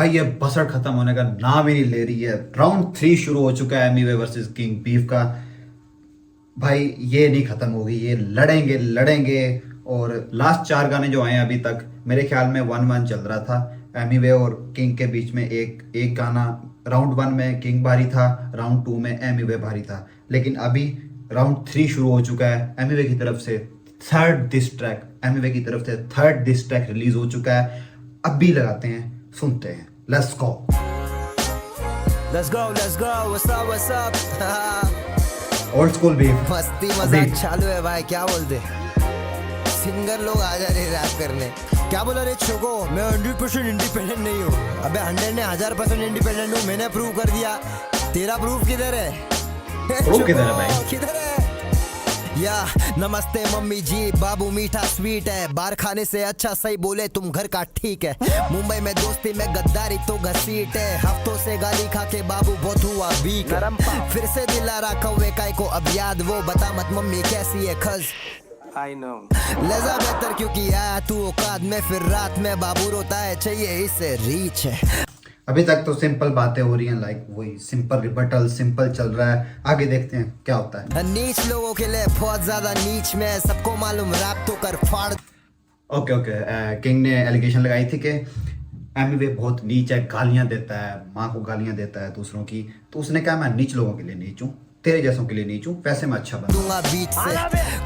भाई ये बसर खत्म होने का नाम ही नहीं ले रही है। राउंड 3 शुरू हो चुका है एमिवे वर्सेस किंग बीफ का। भाई ये नहीं खत्म होगी, ये लड़ेंगे लड़ेंगे। और लास्ट 4 गाने जो आए हैं अभी तक, मेरे ख्याल में 1-1 चल रहा था एमिवे और किंग के बीच में। एक एक गाना राउंड 1 में किंग भारी था, राउंड 2 में एमिवे भारी था। लेकिन अभी राउंड 3 शुरू हो चुका है। एमिवे की तरफ से थर्ड डिस ट्रैक रिलीज हो चुका है। अब भी लगाते हैं, सुनते हैं। Let's go. Let's go, what's up? Old school भी मस्ती मजाक चालू है भाई, क्या बोलते सिंगर लोग आ जा रहे रैप करने। क्या बोला रे छोको, मैं 100% इंडिपेंडेंट नहीं हूँ। अबे 100 ने 1000% इंडिपेंडेंट हूँ, मैंने प्रूव कर दिया। तेरा प्रूफ किधर है? प्रूफ किधर है भाई? किधर है? या नमस्ते मम्मी जी, बाबू मीठा स्वीट है, बाहर खाने से अच्छा सही बोले तुम घर का ठीक है। मुंबई में दोस्ती में गद्दारी तो घसीट है, हफ्तों से गाली खा के बाबू बहुत हुआ वीक। फिर से दिला रहा कौवे काय को अब याद, वो बता मत मम्मी कैसी है खज। I know. लजा बेहतर क्योंकि आया तू औकात में, फिर रात में बाबू रोता है चाहिए इसे रीच है। अभी तक तो सिंपल बातें हो रही हैं, लाइक वही सिंपल रिबटल, सिंपल चल रहा है। आगे देखते हैं क्या होता है। नीच लोगों के लिए बहुत ज्यादा नीच में, सबको मालूम रैप तो कर फाड़। ओके किंग ने एलिगेशन लगाई थी कि एमिवे बहुत नीच है, गालियां देता है, माँ को गालियां देता है दूसरों की। तो उसने कहा मैं नीच लोगों के लिए नीच हूँ, तेरे जैसों के लिए नीच हूँ, वैसे मैं अच्छा बनूंगा। बीच से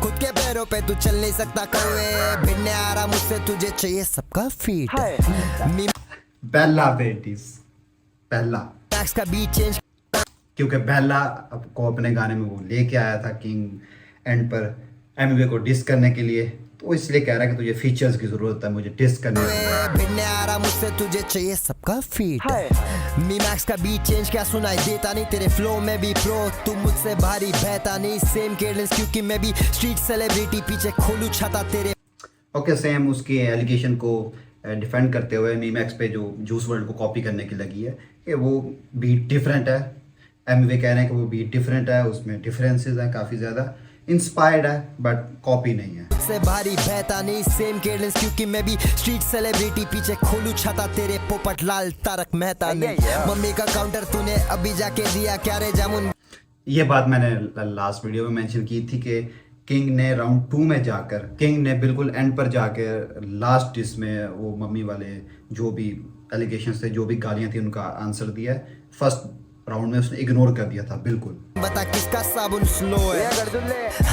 खुद के पैरों पे तू चल नहीं सकता कौवे, भिड़ने आ रहा मुझसे तुझे चाहिए सबका फीट। बेला बेटीज, बेला मैक्स का बीट चेंज, क्योंकि बेला को अपने गाने में वो लेके आया था किंग एंड पर एमिवे को डिस करने के लिए। तो इसलिए कह रहा है कि तुझे फीचर्स की जरूरत है मुझे डिस करने की। भिड़ने आ रहा मुझसे तुझे चाहिए सबका फीट। मी मैक्स का बीट चेंज क्या सुनाई देता नहीं, तेरे फ्लो में भी प्रो, तू मुझसे भारी बहता नहीं। सेम केडेंस क्योंकि मैं भी स्ट्रीट सेलिब्रिटी, पीछे खोलू छाता तेरे। ओके सेम उसकी एलिगेशन को डिफेंड करते हुए मी मैक्स पे जो जूस वर्ल्ड को कॉपी करने की लगी है कि वो बीट डिफरेंट है। एमिवे कह रहे हैं कि वो बीट डिफरेंट है, उसमें डिफरेंसेस हैं काफ़ी ज़्यादा, इंस्पायर्ड है बट कॉपी नहीं है। से भारी बहता नहीं, सेम केडेंस क्योंकि मैं भी स्ट्रीट सेलिब्रिटी, पीछे खोलू छाता तेरे पोपट लाल तारक मेहता ने। मम्मी का काउंटर तूने अभी जाके दिया क्या रे जामुन। ये बात मैंने लास्ट वीडियो में मेंशन की थी कि किंग ने राउंड 2 में जाकर, किंग ने बिल्कुल एंड पर जाकर लास्ट इसमें वो मम्मी वाले जो भी एलिगेशंस थे, जो भी गालियां थी, उनका आंसर दिया है। फर्स्ट राउंड में उसने इग्नोर कर दिया था बिल्कुल। बता किसका साबुन स्लो है?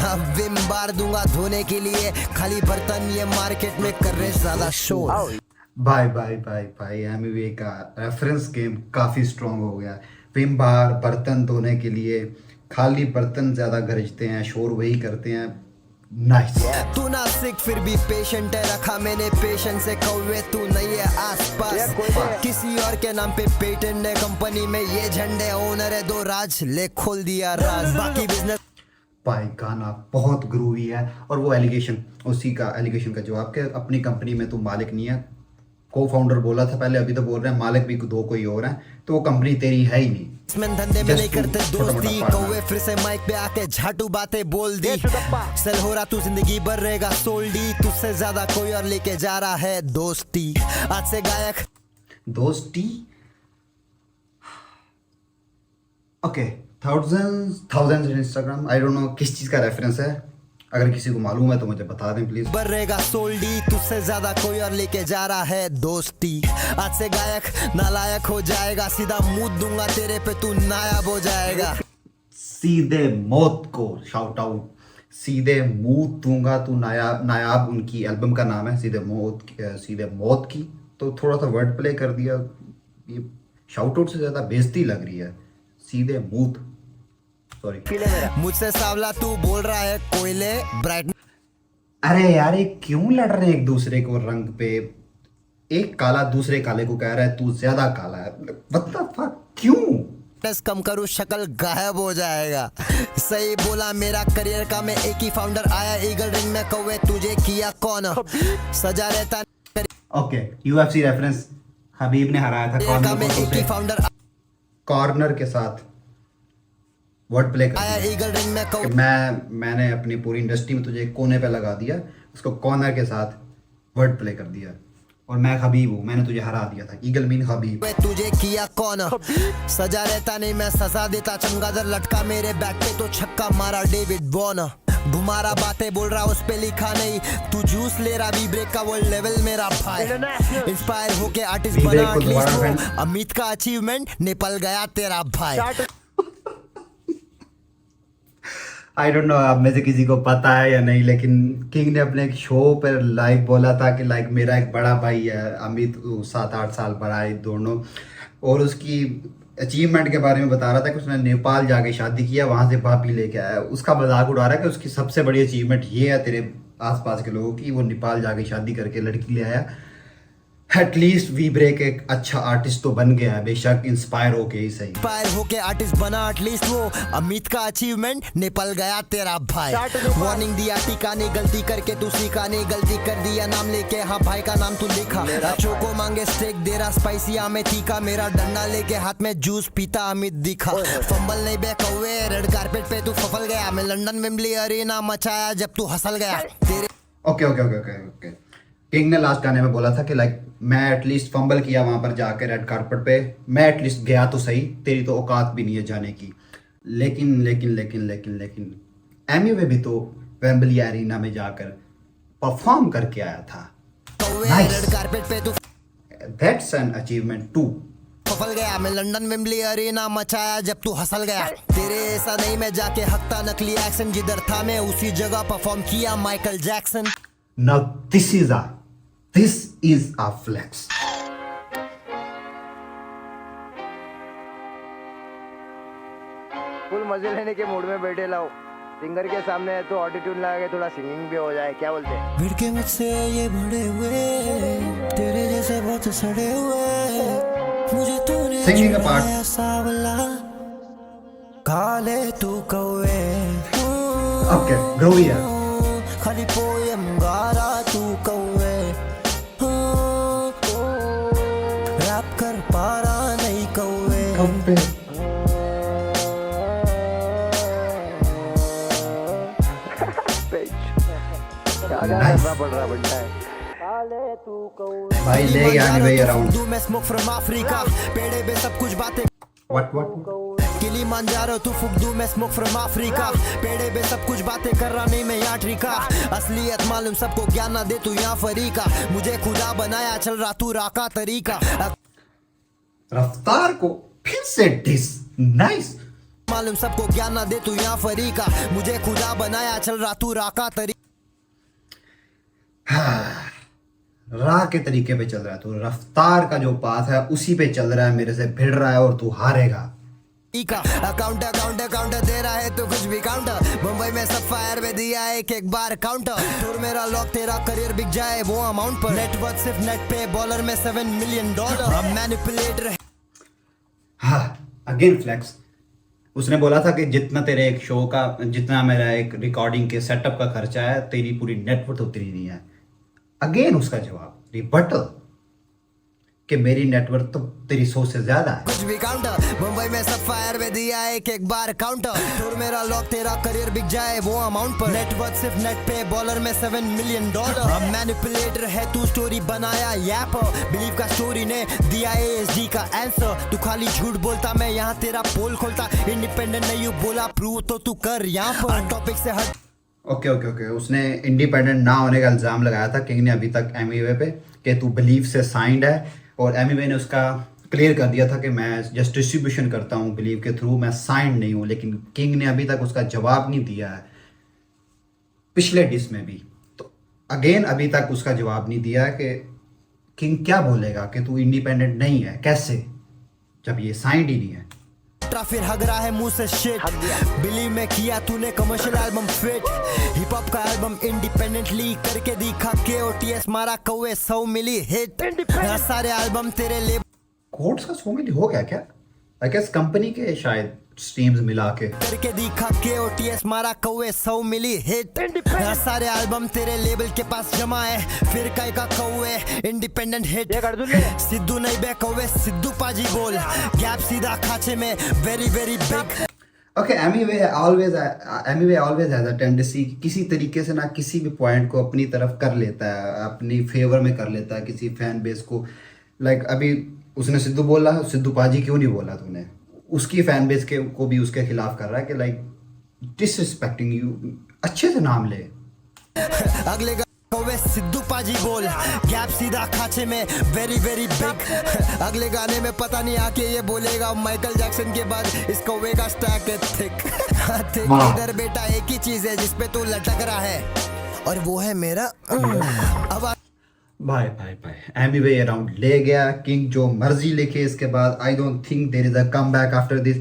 अब विम बार दूंगा धोने के लिए, खाली बर्तन ये मार्केट में कर रहे ज्यादा शोर। भाई एमिवे का रेफरेंस गेम काफी स्ट्रांग हो गया। विम बार बर्तन धोने के लिए, खाली बर्तन ज्यादा गरजते हैं, शोर वही करते हैं। नाइस। तू ना सिक फिर भी पेशेंट है, रखा मैंने पेशेंट से कौवे तू नहीं है आसपास। किसी और के नाम पे पेटेंट है कंपनी में, ये झंडे ओनर है दो राज, ले खोल दिया राज बाकी बिजनेस। भाई गाना बहुत ग्रूवी है। और वो एलिगेशन, उसी का एलिगेशन का जवाब कि अपनी कंपनी में तू मालिक नहीं है, को फाउंडर बोला था पहले, अभी तो बोल रहे हैं मालिक भी दो कोई और हैं, तो वो कंपनी तेरी है ही नहीं। इसमें धंधे में नहीं करते दोस्ती, कौवे फिर से माइक पे आके झाटू बातें बोल दी। सेल हो रहा तू जिंदगी भर रहेगा सोल्डी, तुझसे ज्यादा कोई और लेके जा रहा है दोस्ती। आज से गायक दोस्ती। Okay thousands Instagram, I don't no किस चीज का रेफरेंस है, अगर किसी को मालूम है तो मुझे बता दें प्लीज। बरेगा सोल्डी, तुझसे ज्यादा कोई और लेके जा रहा है दोस्ती। आज से गायक नालायक हो जाएगा, सीधा मुंह दूंगा तेरे पे तू नायाब हो जाएगा। सीधे मौत को शाउट आउट, सीधे मुंह दूंगा तू नायाब उनकी एल्बम का नाम है, सीधे मौत की। तो थोड़ा सा वर्ड प्ले कर दिया, ये शाउट आउट से ज्यादा बेइज्जती लग रही है। सीधे मुंह, सॉरी। मुझसे सावला तू बोल रहा है कोयले ब्राइट। अरे यार ये क्यों लड़ रहे हैं एक दूसरे को रंग पे? एक काला दूसरे काले को कह रहा है तू ज्यादा काला है, व्हाट द फक, क्यों? कम करूँ शक्ल गायब हो जाएगा। सही बोला मेरा करियर का, मैं एक ही फाउंडर आया ईगल रिंग में, कौवे तुझे किया कौन सजा रहता। ओके यूएफसी रेफरेंस, हबीब ने हराया था फाउंडर कॉर्नर के साथ वर्ड प्ले कर ईगल रिंग में कि मैंने अपनी पूरी इंडस्ट्री में तुझे एक कोने पे लगा दिया, उसको कॉर्नर के साथ वर्ड प्ले कर दिया। और मैं हबीब हूँ, मैंने तुझे हरा दिया था। ईगल मीन हबीब। वे तुझे किया कौन सजा रहता नहीं मैं सजा देता चमगादड़ लटका मेरे बैट पे तो छक्का मारा डेविड वॉर्नर घुमारा बातें बोल रहा उस पे लिखा नहीं तू जूस ले रहा वी ब्रेक का वर्ल्ड लेवल मेरा भाई इंस्पायर होके आर्टिस्ट V-Break बना को दोबारा एटलीस्ट fan- अमित का अचीवमेंट निपल गया तेरा भाई आई डोंट नो आप में से किसी को पता है या नहीं, लेकिन किंग ने अपने एक शो पर लाइक बोला था कि लाइक मेरा एक बड़ा भाई है अमित, 7-8 साल बड़ा है दोनों, और उसकी अचीवमेंट के बारे में बता रहा था कि उसने नेपाल जाके शादी किया, वहाँ से भाभी लेके आया। उसका मजाक उड़ा रहा है कि उसकी सबसे बड़ी अचीवमेंट ये है तेरे आसपास के लोगों की, वो नेपाल जाके शादी करके लड़की ले आया। एटलीस्ट वी ब्रेक एक अच्छा आर्टिस्ट तो बन गया है, बेशक इंस्पायर होके ही सही। इंस्पायर होके आर्टिस्ट बना एटलीस्ट वो अमित का अचीवमेंट निपल गया तेरा भाई वार्निंग दिया टीका ने गलती करके तू सीखा नहीं गलती कर दिया नाम लेके हाँ भाई का नाम तू लिखा चोको मांगे स्टेक दे रहा स्पाइसी में तीखा मेरा डंडा लेके हाथ में जूस पीता अमित दिखा फंबल नहीं बे कौवे रेड कारपेट पे तू फफल गया मैं लंदन वेम्बली अरीना मचाया जब तू हंसल गया तेरे okay okay okay okay okay king ने लास्ट गाने में बोला था कि लाइक मैं एटलीस्ट फंबल किया वहां पर जाके रेड कारपेट पे, मैं एटलीस्ट गया तो सही, तेरी तो औकात भी नहीं है जाने की। लेकिन लेकिन लेकिन लेकिन लेकिन एमी वे भी तो वेम्बली एरिना में जाकर परफॉर्म करके आया था। कौवे Nice. रेड कारपेट पे तू दैट्स एन अचीवमेंट टू। सफल गया मैं लंदन वेम्बली अरीना मचाया जब तू हंसल गया तेरे ऐसा नहीं मैं जाके हकता नकली एक्शन जिधर था मैं उसी जगह परफॉर्म किया Michael Jackson now this is a flex. Full मजे लेने के मूड में बैठे लाओ सिंगर के सामने है तो ऑटोट्यून लगा के थोड़ा सिंगिंग भी हो जाए, क्या बोलते हैं? भिड़ के मुझसे ये बड़े हुए तेरे जैसे बहुत सड़े हुए मुझे तूने Singing a part. चुराया सावला काले तू कौवे ओके ग्रोवी है। खाली पोयम गा रहा तू कौवे रैप कर पा रहा नहीं कौवे क्या गाना Nice. करना पड़ रहा बनता है। भाई ले गया नहीं भाई अराउंड। मैं स्मोक फ्रॉम अफ्रीका पेड़े पे सब कुछ बातें व्हाट किलिमांजारो तू फुकदू मैं स्मोक फ्रॉम अफ्रीका पेड़े पे सब कुछ बातें कर रहा नहीं मैं यहाँ ट्रिका असलियत मालूम सबको ज्ञान ना दे तू यहाँ फरीका मुझे खुदा बनाया चल रहा तू राका तरीका रफ्तार को फिर से डिस। नाइस। मालूम सबको ज्ञान ना दे तू यहाँ फरीका मुझे खुदा बनाया चल रहा तू राका तरीका राह के तरीके पे चल रहा है, तो रफ्तार का जो पाथ है उसी पे चल रहा है, मेरे से भिड़ रहा है और तू हारेगा। अकाउंट अकाउंट अकाउंट दे रहा है तो कुछ भी काउंटर मुंबई में सब फायर में दिया एक बार काउंटर टूर मेरा लॉक तेरा करियर बिक जाए वो अमाउंट पर नेटवर्क सिर्फ नेट पे बॉलर में $7 मिलियन मैनिपुलेटर हाँ अगेन फ्लेक्स। उसने बोला था कि जितना तेरे एक शो का, जितना मेरा एक रिकॉर्डिंग के सेटअप का खर्चा है, तेरी पूरी नेटवर्थ उतनी नहीं है। अगेन उसका जवाब रिबटल कि मेरी नेटवर्थ तो तेरी सोच से ज्यादा है। कुछ भी काउंटर मुंबई में सब फायर में दिया एक बार काउंटर टूर मेरा लॉक तेरा करियर बिक जाए वो अमाउंट पर नेटवर्क सिर्फ नेट पे बॉलर में $7 मिलियन मैनिपुलेटर है तू स्टोरी बनाया यहाँ पर बिलीव का स्टोरी ने दिया ASD का आंसर तू खाली झूठ बोलता मैं यहाँ तेरा पोल खोलता इंडिपेंडेंट नहीं बोला प्रूव तो तू कर यहाँ पर टॉपिक से हट ओके ओके ओके उसने इंडिपेंडेंट ना होने का इल्ज़ाम लगाया था किंग ने अभी तक एमीवे पे कि तू बिलीव से साइंड है, और एमीवे ने उसका क्लियर कर दिया था कि मैं जस्ट डिस्ट्रीब्यूशन करता हूँ बिलीव के थ्रू, मैं साइंड नहीं हूँ। लेकिन किंग ने अभी तक उसका जवाब नहीं दिया है, पिछले डिस में भी। तो अगेन अभी तक उसका जवाब नहीं दिया कि किंग क्या बोलेगा कि तू इंडिपेंडेंट नहीं है, कैसे, जब ये साइंड ही नहीं है। फिर हग रहा है मुंह से शिट बिलीव में किया तूने commercial album fit hip hop का एल्बम इंडिपेंडेंटली करके दिखा के OTS मारा कौवे 100 मिली हिट सारे एल्बम तेरे ले कोड्स का 100 मिलियन हो गया क्या? आई गेस कंपनी के शायद स्ट्रीम्स मिला के करके दिखा के OTS मारा कौवे 100 मिली हिट सारे एल्बम तेरे लेबल के पास जमा है फिर काय का कौवे इंडिपेंडेंट हिट सिद्धू नहीं बे कौवे सिद्धू पाजी बोल गैप सीधा खाचे में very very big. Okay anyway always has a tendency किसी तरीके से ना किसी भी पॉइंट को अपनी तरफ कर लेता है, अपनी फेवर में कर लेता है किसी फैन बेस को। लाइक अभी उसने सिद्धू बोला, सिद्धू पाजी क्यों नहीं बोला तूने, उसकी फैन बेस के को भी उसके खिलाफ कर रहा है कि लाइक डिसरिस्पेक्टिंग यू। अच्छे से नाम ले। अगले वे सिद्धू पाजी बोल, गैप सीधा खाचे में वेरी वेरी बिग। अगले गाने में पता नहीं आके ये बोलेगा माइकल जैक्सन के बाद इसको वे का स्टैक है थिक। इधर बेटा एक ही चीज है जिसपे तू लटक रहा है और वो है मेरा अब भाई भाई भाई एमी वे अराउंड ले गया। किंग जो मर्जी लिखे इसके बाद, I don't think there is a come back after this.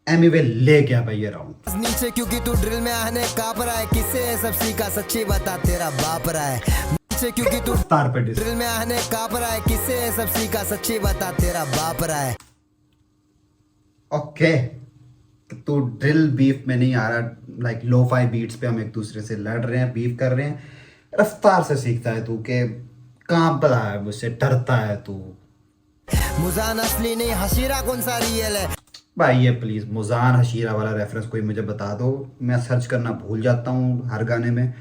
एमी वे ले गया भाई अराउंड नीचे, क्योंकि तू ड्रिल में आने काप रहा है। किससे ये सब सीखा सच्ची बता, तेरा बाप रहा है नीचे, क्योंकि तू तार पे डिस। ड्रिल में आने काप रहा है। किससे ये सब सीखा सच्ची बता, तेरा बाप रहा है। ओके तो ड्रिल बीफ में नहीं आ रहा, लाइक लो फाई बीट्स पे हम एक दूसरे से लड़ रहे हैं, बीफ कर रहे हैं। रफ्तार से सीखता है तू, के कांपता है मुझसे, डरता है तू। मुजान असली नहीं, हशीरा कौन सा रियल है? भाई ये प्लीज मुजान हशीरा वाला रेफरेंस कोई मुझे बता दो, मैं सर्च करना भूल जाता हूँ हर गाने में।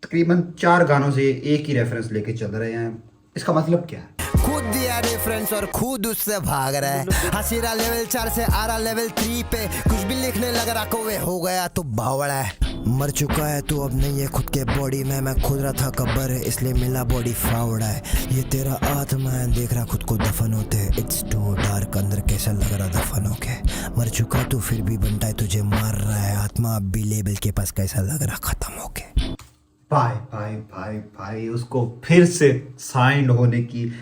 तकरीबन 4 गानों से एक ही रेफरेंस लेके चल रहे हैं, इसका मतलब क्या है? खुद दिया रेफरेंस और खुद उससे भाग रहा है। हसीरा लेवल 4 से आ रहा लेवल 3 पे, कुछ भी लिखने लग रहा को वे हो गया तो बावड़ा है। मर चुका है तू अब नहीं है खुद के बॉडी में, मैं खुद रहा था कब्र है इसलिए मिला बॉडी फावड़ा है। ये तेरा आत्मा है देख रहा खुद को दफन होते, इट्स टू डार्क अंदर कैसा लग रहा दफन होके। मर चुका तू फिर भी बनता है तुझे मार रहा है, आत्मा अब भी लेबल के पास कैसा लग रहा खत्म होके। भाई भाई भाई भाई उसको फिर से साइंड होने की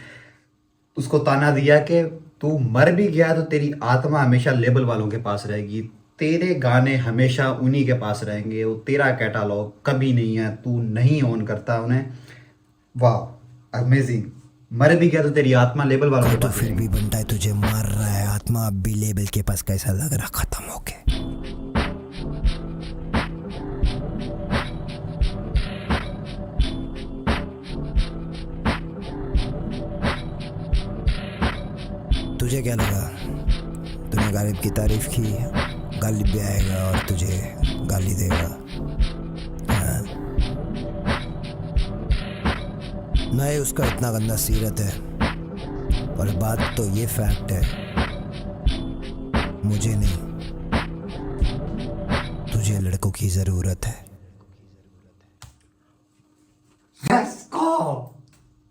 उसको ताना दिया कि तू मर भी गया तो तेरी आत्मा हमेशा लेबल वालों के पास रहेगी, तेरे गाने हमेशा उन्हीं के पास रहेंगे, वो तेरा कैटालॉग कभी नहीं है, तू नहीं ऑन करता उन्हें। वाह अमेजिंग। मर भी गया तो तेरी आत्मा लेबल वालों के तो पास फिर भी बनता है तुझे मार रहा है, आत्मा अब भी लेबल के पास कैसा लग रहा खत्म होके। तुझे क्या लगा तूने गालिब की तारीफ की, गालिब भी आएगा और तुझे गाली देगा? हाँ? नहीं, उसका इतना गंदा सीरत है। और बात तो ये फैक्ट है, मुझे नहीं तुझे लड़कों की जरूरत है। Let's go!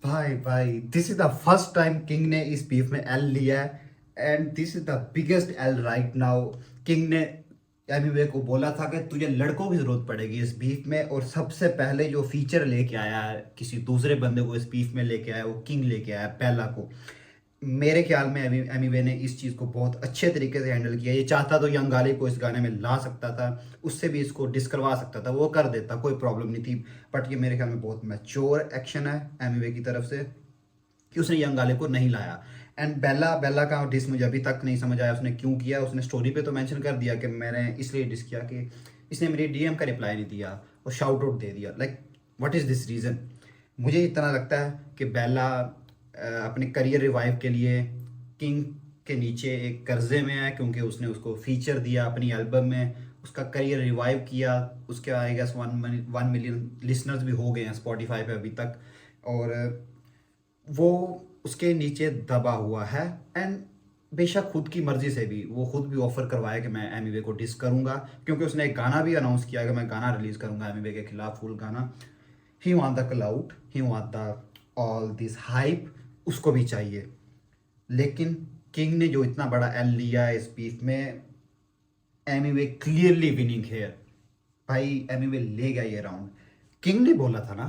भाई भाई this is the first time king ने इस बीफ में एल लिया है and this is the biggest L right now. King ने एमी वे को बोला था कि तुझे लड़कों की जरूरत पड़ेगी इस बीफ में, और सबसे पहले जो फीचर लेके आया है किसी दूसरे बंदे को इस बीफ में लेके आया, वो किंग लेके आया पहला को। मेरे ख्याल में एमी वे ने इस चीज़ को बहुत अच्छे तरीके से हैंडल किया। ये चाहता तो यंग गाली को इस गाने में ला सकता था, उससे भी इसको डिस करवा सकता था, वो कर देता, कोई प्रॉब्लम नहीं थी। बट ये मेरे ख्याल में बहुत मैच्योर एक्शन है एमी वे की तरफ से कि उसने यंग गाली को नहीं लाया। एंड बेला का डिस मुझे अभी तक नहीं समझ आया उसने क्यों किया। उसने स्टोरी पे तो मेंशन कर दिया कि मैंने इसलिए डिस किया कि इसने मेरी डीएम का रिप्लाई नहीं दिया और शाउट आउट दे दिया। Like what is this reason? मुझे इतना लगता है कि बेला अपने करियर रिवाइव के लिए किंग के नीचे एक कर्जे में है, क्योंकि उसने उसको फीचर दिया अपनी एल्बम में, उसका करियर रिवाइव किया। उसके आई गेस 1 मिलियन लिसनर्स भी हो गए हैं स्पॉटिफाई पे अभी तक, और वो उसके नीचे दबा हुआ है। एंड बेशक खुद की मर्जी से भी वो खुद भी ऑफर करवाया कि मैं एमी वे को डिस करूंगा, क्योंकि उसने एक गाना भी अनाउंस किया कि मैं गाना रिलीज करूंगा एमी वे के खिलाफ, फुल गाना। He want the cloud, he want the all this hype, उसको भी चाहिए। लेकिन किंग ने जो इतना बड़ा एल लिया है इस बीफ में, एमी वे क्लियरली विनिंग हेयर। भाई एमी वे ले गया ये राउंड। किंग ने बोला था ना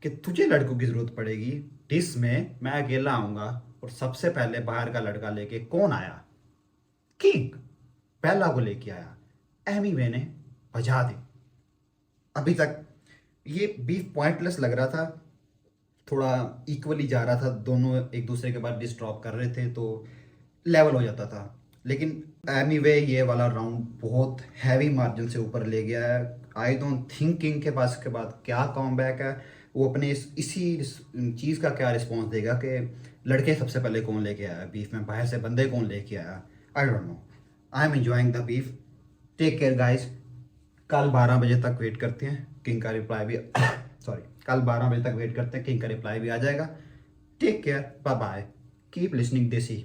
कि तुझे लड़कों की जरूरत पड़ेगी, डिस में मैं अकेला आऊंगा, और सबसे पहले बाहर का लड़का लेके कौन आया? किंग पहला को लेके आया, एमी वे ने बजा दी। अभी तक ये बीफ पॉइंटलेस लग रहा था, थोड़ा इक्वली जा रहा था, दोनों एक दूसरे के बाद डिस्ट्रॉप कर रहे थे तो लेवल हो जाता था। लेकिन एमी वे ये वाला राउंड बहुत हैवी मार्जिन से ऊपर ले गया है। आई डोंट थिंक किंग के पास के बाद क्या कॉमबैक है, वो अपने इसी चीज़ का क्या रिस्पॉन्स देगा कि लड़के सबसे पहले कौन लेके आया बीफ में, बाहर से बंदे कौन लेके आया। I don't know. I am enjoying the beef. Take care guys. कल 12 बजे तक वेट करते हैं, किंग का रिप्लाई भी सॉरी, कल 12 बजे तक वेट करते हैं, किंग का रिप्लाई भी आ जाएगा। Take care, bye bye, keep listening देसी।